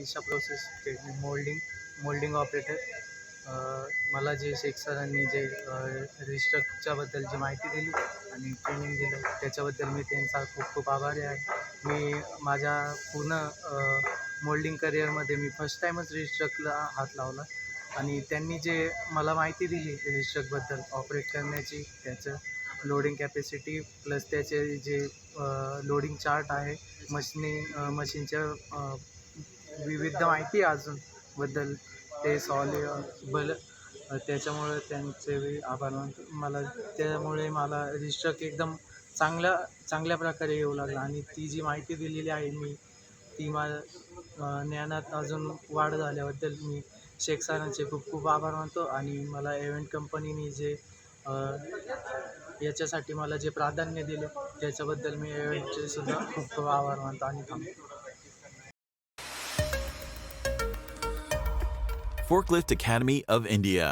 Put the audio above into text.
Isha process training moulding operator. मला जे शेख सरांनी जे रिस्ट्रक्टच्याबद्दल जी माहिती दिली आणि ट्रेनिंग दिलं त्याच्याबद्दल मी त्यांचा खूप खूप आभारी आहे. मी माझ्या पूर्ण मोल्डिंग करिअरमध्ये मी फर्स्ट टाईमच रिस्ट्रक्टला हात लावला आणि त्यांनी जे मला माहिती दिली रिस्ट्रक्टबद्दल ऑपरेट करण्याची, त्याचं लोडिंग कॅपॅसिटी प्लस त्याचे जे लोडिंग चार्ट आहे, मशीनच्या विविध माहिती अजूनबद्दल ते सॉलेबल, त्याच्यामुळे त्यांचे आभार मानतो. त्यामुळे मला रिस्ट्रक्ट एकदम चांगल्या प्रकारे येऊ लागला आणि ती जी माहिती दिलेली आहे मी ती ज्ञानात अजून वाढ झाल्याबद्दल मी शेख सरांचे खूप खूप आभार मानतो. आणि मला इव्हेंट कंपनीने जे याच्यासाठी मला जे प्राधान्य दिलं त्याच्याबद्दल मी इव्हेंटचे सुद्धा खूप खूप आभार मानतो आणि थांबतो. Forklift Academy of India.